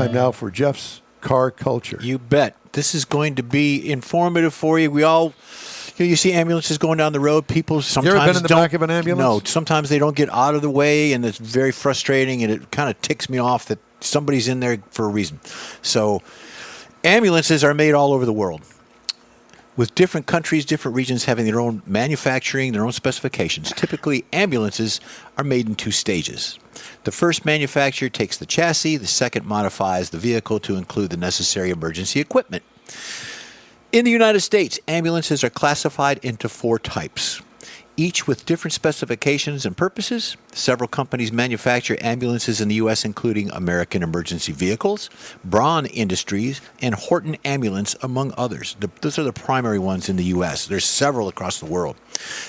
time now for Jeff's car culture. You bet. This is going to be informative for you. We all, you see ambulances going down the road. People sometimes you ever been in the back of an ambulance? No, sometimes they don't get out of the way, and it's very frustrating, and it kind of ticks me off that somebody's in there for a reason. So ambulances are made all over the world, with different countries, different regions having their own manufacturing, their own specifications. Typically, ambulances are made in two stages. The first manufacturer takes the chassis. The second modifies the vehicle to include the necessary emergency equipment. In the United States, ambulances are classified into 4 types, each with different specifications and purposes. Several companies manufacture ambulances in the U.S., including American Emergency Vehicles, Braun Industries, and Horton Ambulance, among others. Those are the primary ones in the U.S. There's several across the world.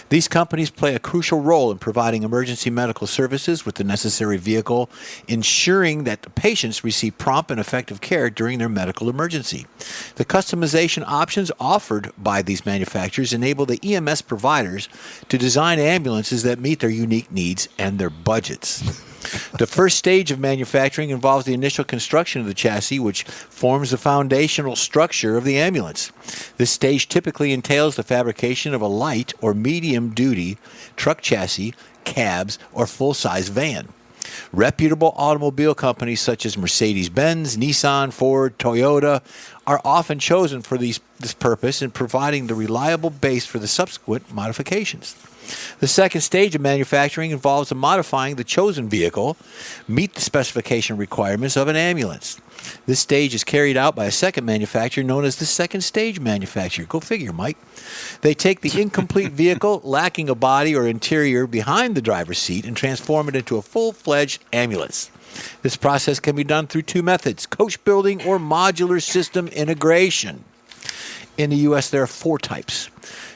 These companies play a crucial role in providing emergency medical services with the necessary vehicle, ensuring that the patients receive prompt and effective care during their medical emergency. The customization options offered by these manufacturers enable the EMS providers to design ambulances that meet their unique needs and their budgets. The first stage of manufacturing involves the initial construction of the chassis, which forms the foundational structure of the ambulance. This stage typically entails the fabrication of a light or medium-duty truck chassis, cabs, or full-size van. Reputable automobile companies such as Mercedes-Benz, Nissan, Ford, Toyota are often chosen for this purpose in providing the reliable base for the subsequent modifications. The second stage of manufacturing involves modifying the chosen vehicle meet the specification requirements of an ambulance. This stage is carried out by a second manufacturer known as the second stage manufacturer. Go figure, Mike. They take the incomplete vehicle lacking a body or interior behind the driver's seat and transform it into a full-fledged ambulance. This process can be done through 2 methods, coach building or modular system integration. In the U.S., there are 4 types.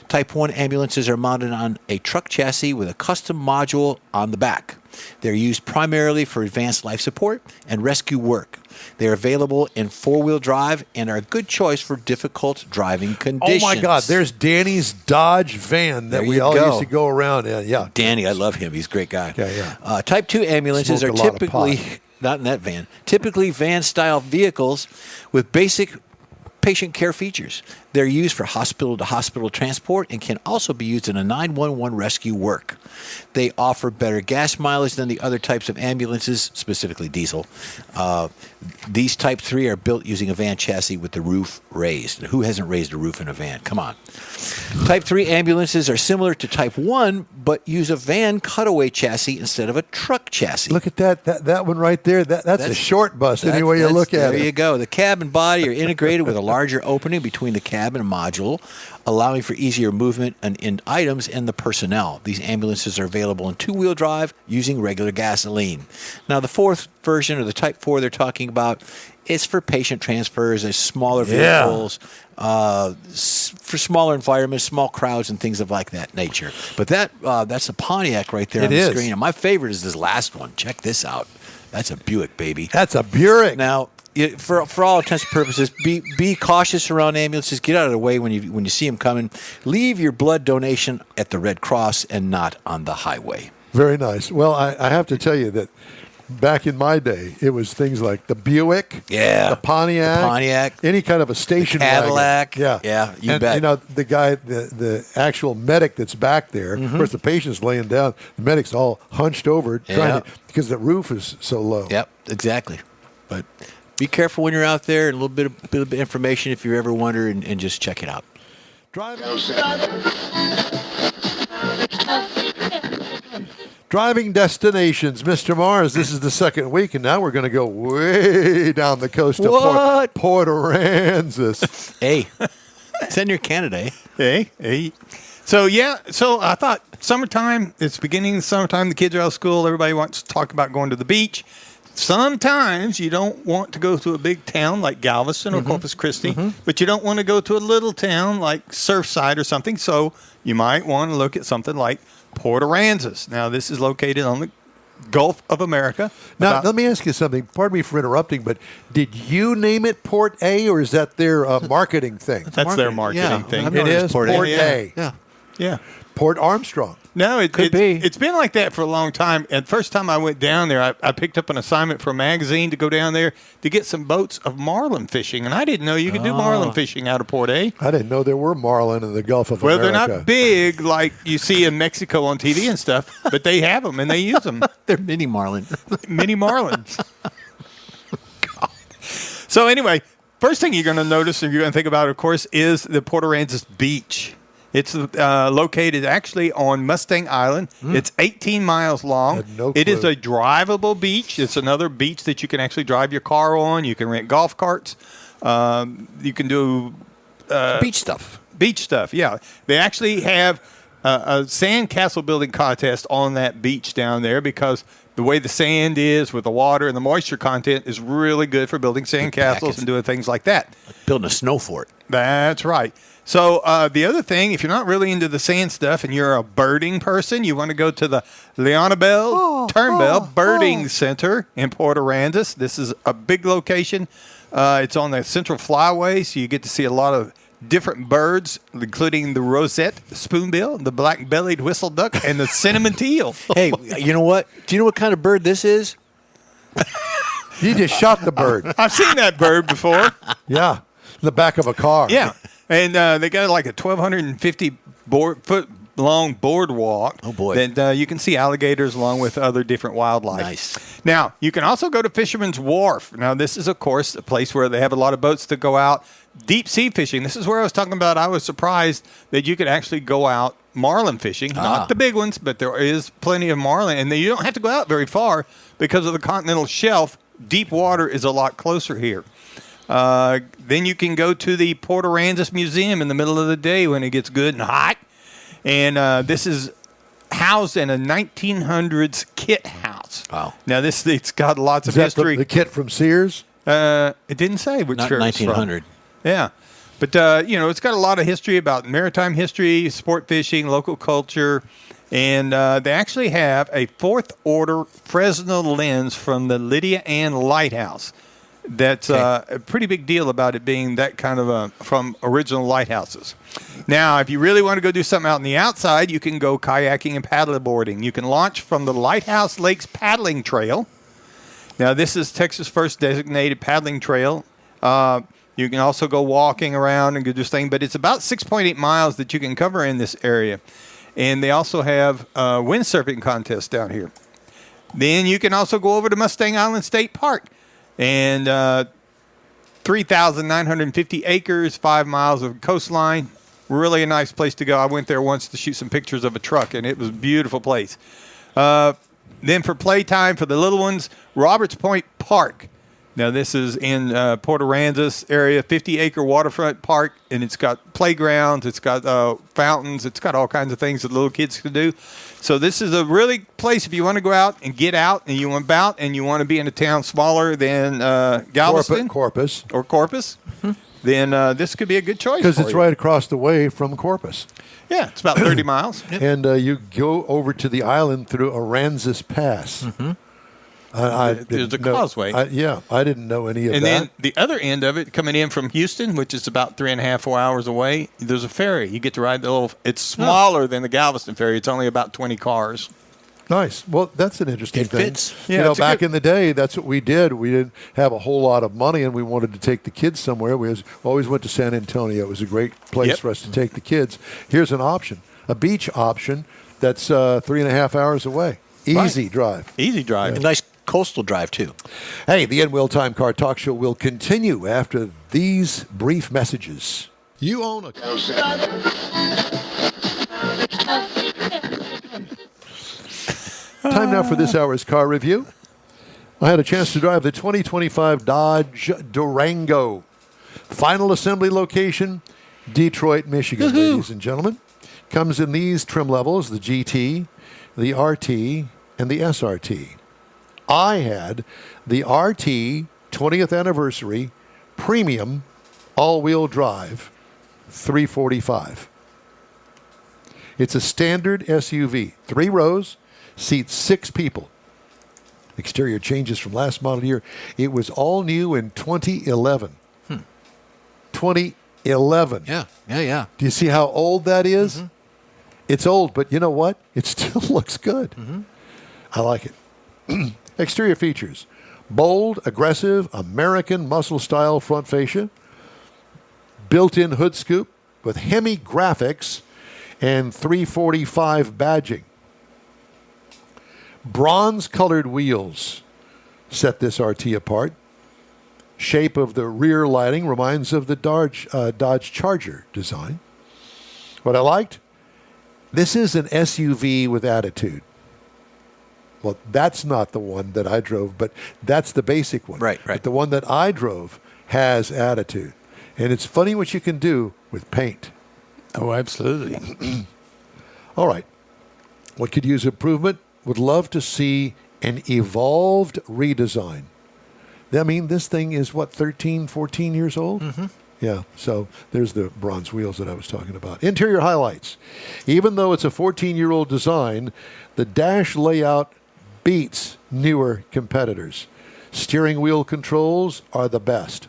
Type 1 ambulances are mounted on a truck chassis with a custom module on the back. They're used primarily for advanced life support and rescue work. They're available in 4-wheel drive and are a good choice for difficult driving conditions. Oh, my God. There's Danny's Dodge van that we all used to go around in. Yeah. Danny, I love him. He's a great guy. Yeah. Type 2 ambulances are typically, not in that van, typically van-style vehicles with basic patient care features. They're used for hospital-to-hospital transport and can also be used in a 911 rescue work. They offer better gas mileage than the other types of ambulances, specifically diesel. These Type 3 are built using a van chassis with the roof raised. Who hasn't raised a roof in a van? Come on. Type 3 ambulances are similar to Type 1, but use a van cutaway chassis instead of a truck chassis. Look at that one right there. That's a short bus, any way you look at it. There you go. The cab and body are integrated with a larger opening between the cab and module, allowing for easier movement in items and the personnel. These ambulances are available in 2-wheel drive using regular gasoline. Now, the 4th version, or the Type 4 they're talking about, is for patient transfers as smaller vehicles, for smaller environments, small crowds, and things of like that nature. But that's a Pontiac right there on the screen. And my favorite is this last one. Check this out. That's a Buick, baby. That's a Buick. Now, for all intents and purposes, be cautious around ambulances. Get out of the way when you see them coming. Leave your blood donation at the Red Cross and not on the highway. Very nice. Well, I have to tell you that back in my day, it was things like the Buick, the Pontiac, any kind of a station Cadillac. Wagon. You bet. You know, the guy, the actual medic that's back there, of course, the patient's laying down. The medic's all hunched over because the roof is so low. Yep, exactly. But be careful when you're out there, and a little bit of information if you ever wonder, and just check it out. Driving destinations, Mr. Mars. This is the 2nd week, and now we're going to go way down the coast of Port Aransas. Hey, it's near Canada. Hey. So I thought summertime, it's beginning of summertime, the kids are out of school, everybody wants to talk about going to the beach. Sometimes you don't want to go to a big town like Galveston or Corpus Christi, but you don't want to go to a little town like Surfside or something, so you might want to look at something like Port Aransas. Now, this is located on the Gulf of America. Now, let me ask you something. Pardon me for interrupting, but did you name it Port A, or is that their marketing thing? That's their marketing thing. It is Port A. Yeah. Port Armstrong. No, Could be. It's been like that for a long time. And the first time I went down there, I picked up an assignment for a magazine to go down there to get some boats of marlin fishing. And I didn't know you could do marlin fishing out of Port A. I didn't know there were marlin in the Gulf of Well, America. they're not big like you see in Mexico on TV and stuff, but they have them and they use them. They're mini marlin. Mini marlins. So anyway, first thing you're going to notice and you're going to think about, of course, is the Port Aransas Beach. It's located actually on Mustang Island. It's 18 miles long. It is a drivable beach. It's another beach that you can actually drive your car on. You can rent golf carts. You can do beach stuff. Beach stuff, yeah. They actually have a sand castle building contest on that beach down there because the way the sand is with the water and the moisture content is really good for building sand castles and doing things like that. Like building a snow fort. That's right. So the other thing, if you're not really into the sand stuff and you're a birding person, you want to go to the Leonabel Turnbill Birding Center in Port Aransas. This is a big location. It's on the Central Flyway, so you get to see a lot of different birds, including the rosette spoonbill, the black-bellied whistle duck, and the cinnamon teal. Hey, you know what? Do you know what kind of bird this is? You just shot the bird. I've seen that bird before. Yeah, in the back of a car. Yeah. And they got like a 1,250 foot long boardwalk. Oh, boy. That you can see alligators along with other different wildlife. Nice. Now, you can also go to Fisherman's Wharf. Now, this is, of course, a place where they have a lot of boats that go out deep sea fishing. This is where I was talking about. I was surprised that you could actually go out marlin fishing. Not the big ones, but there is plenty of marlin. And you don't have to go out very far because of the continental shelf. Deep water is a lot closer here. Then you can go to the Port Aransas Museum in the middle of the day when it gets good and hot. And this is housed in a 1900s kit house. Wow. Now, it's got lots of Is that history. the kit from Sears? It didn't say which Not church it's from. 1900. Yeah. But, it's got a lot of history about maritime history, sport fishing, local culture. And they actually have a fourth-order Fresnel lens from the Lydia Ann Lighthouse. That's a pretty big deal about it being that kind of from original lighthouses. Now, if you really want to go do something out on the outside, you can go kayaking and paddleboarding. You can launch from the Lighthouse Lakes Paddling Trail. Now, this is Texas' first designated paddling trail. You can also go walking around and do this thing, but it's about 6.8 miles that you can cover in this area. And they also have a windsurfing contest down here. Then you can also go over to Mustang Island State Park. And 3,950 acres, 5 miles of coastline. Really a nice place to go. I went there once to shoot some pictures of a truck, and it was a beautiful place. Then for playtime for the little ones, Roberts Point Park. Now, this is in Port Aransas area, 50-acre waterfront park, and it's got playgrounds, it's got fountains, it's got all kinds of things that little kids can do. So this is a really place if you want to go out and get out, and you want about, and you want to be in a town smaller than Galveston Corpus. or Corpus. Then this could be a good choice Because for it's you. right across the way from Corpus. Yeah, it's about 30 miles. And you go over to the island through Aransas Pass. There's a causeway. I didn't know any of And that. then the other end of it, coming in from Houston, which is about 3.5, 4 hours away, there's a ferry. You get to ride the little. It's smaller than the Galveston ferry. It's only about 20 cars. Nice. Well, that's an interesting It thing. fits. Yeah, it's a back good- in the day, that's what we did. We didn't have a whole lot of money, and we wanted to take the kids somewhere. We always went to San Antonio. It was a great place Yep. for us to take the kids. Here's an option, a beach option that's 3.5 hours away. Easy drive. Easy drive. A nice coastal drive, too. Hey, the N Wheel Time Car Talk Show will continue after these brief messages. You own a Time now for this hour's car review. I had a chance to drive the 2025 Dodge Durango. Final assembly location, Detroit, Michigan, ladies and gentlemen. Comes in these trim levels, the GT, the RT, and the SRT. I had the RT 20th anniversary premium all-wheel drive 345. It's a standard SUV, 3 rows, seats 6 people. Exterior changes from last model year. It was all new in 2011. 2011. Yeah. Do you see how old that is? It's old, but you know what? It still looks good. I like it. Exterior features. Bold, aggressive, American muscle-style front fascia. Built-in hood scoop with Hemi graphics and 345 badging. Bronze-colored wheels set this RT apart. Shape of the rear lighting reminds of the Dodge Charger design. What I liked, this is an SUV with attitude. Well, that's not the one that I drove, but that's the basic one. Right. But the one that I drove has attitude. And it's funny what you can do with paint. Oh, absolutely. All right. What could use improvement? Would love to see an evolved redesign. I mean, this thing is, 13, 14 years old? Yeah, so there's the bronze wheels that I was talking about. Interior highlights. Even though it's a 14-year-old design, the dash layout beats newer competitors. Steering wheel controls are the best.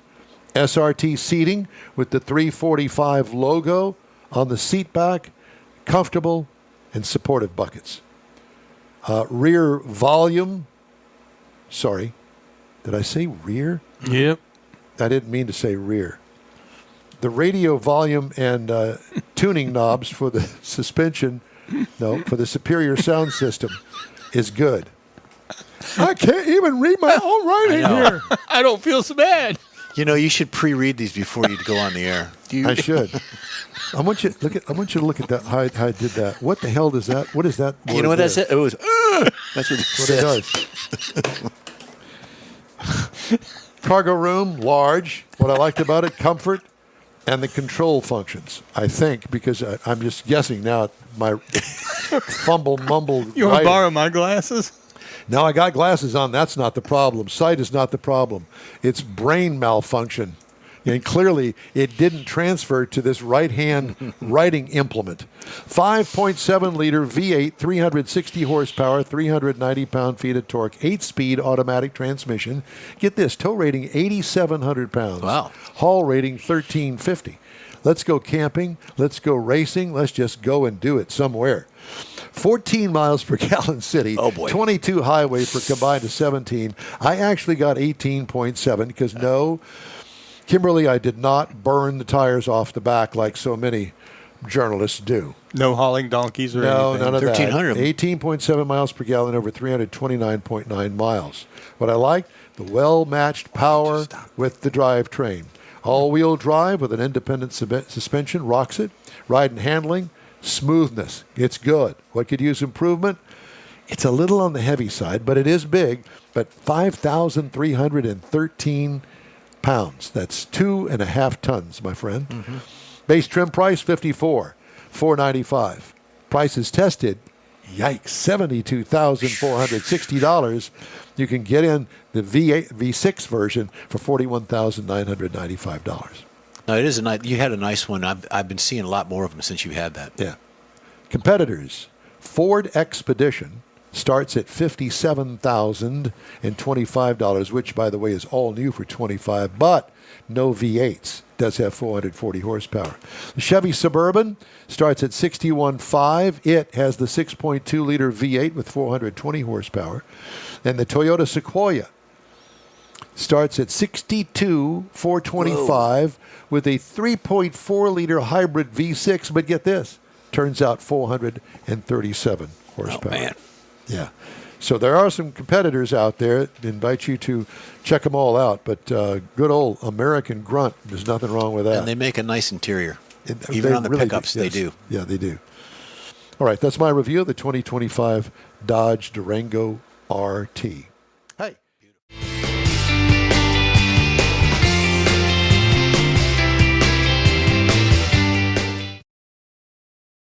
SRT seating with the 345 logo on the seat back, comfortable and supportive buckets. Rear volume. Sorry, did I say rear? Yep. I didn't mean to say rear. The radio volume and tuning knobs for the suspension, for the superior sound system is good. I can't even read my own writing here. I don't feel so bad. You know, you should pre-read these before you go on the air. I should. I want you to look at that. How I did that. What the hell does that? What is that? You know what that said? It was. That's what it What said. it does. Cargo room, large. What I liked about it, comfort and the control functions. I think, because I'm just guessing now at my mumble. You want writing. to borrow my glasses? Now I got glasses on. That's not the problem. Sight is not the problem. It's brain malfunction. And clearly, it didn't transfer to this right-hand writing implement. 5.7-liter V8, 360 horsepower, 390 pound-feet of torque, 8-speed automatic transmission. Get this, tow rating 8,700 pounds. Wow. Haul rating 1,350. Let's go camping. Let's go racing. Let's just go and do it somewhere. 14 miles per gallon city. Oh, boy. 22 highway for combined to 17. I actually got 18.7 because Kimberly, I did not burn the tires off the back like so many journalists do. No hauling donkeys or No, anything? none of that. 1,300. 18.7 miles per gallon over 329.9 miles. What I like, the well-matched power with the drivetrain. All-wheel drive with an independent suspension rocks it. Ride and handling, smoothness. It's good. What could use improvement? It's a little on the heavy side, but it is big. But 5,313 pounds. That's 2.5 tons, my friend. Base trim price $54,495. Prices tested, yikes, $72,460. You can get in the V6 version for $41,995. No, it is a nice. You had a nice one. I've been seeing a lot more of them since you had that. Yeah. Competitors, Ford Expedition starts at $57,025, which, by the way, is all new for $25,000, but no V8s. Does have 440 horsepower. The Chevy Suburban starts at $61,500. It has the 6.2-liter V8 with 420 horsepower. And the Toyota Sequoia starts at $62,425 with a 3.4-liter hybrid V6, but get this, turns out 437 horsepower. Oh, man. Yeah. So there are some competitors out there. I invite you to check them all out. But good old American Grunt, there's nothing wrong with that. And they make a nice interior. Even They on the really pickups, do. they Yes. do. Yeah, they do. All right, that's my review of the 2025 Dodge Durango RT.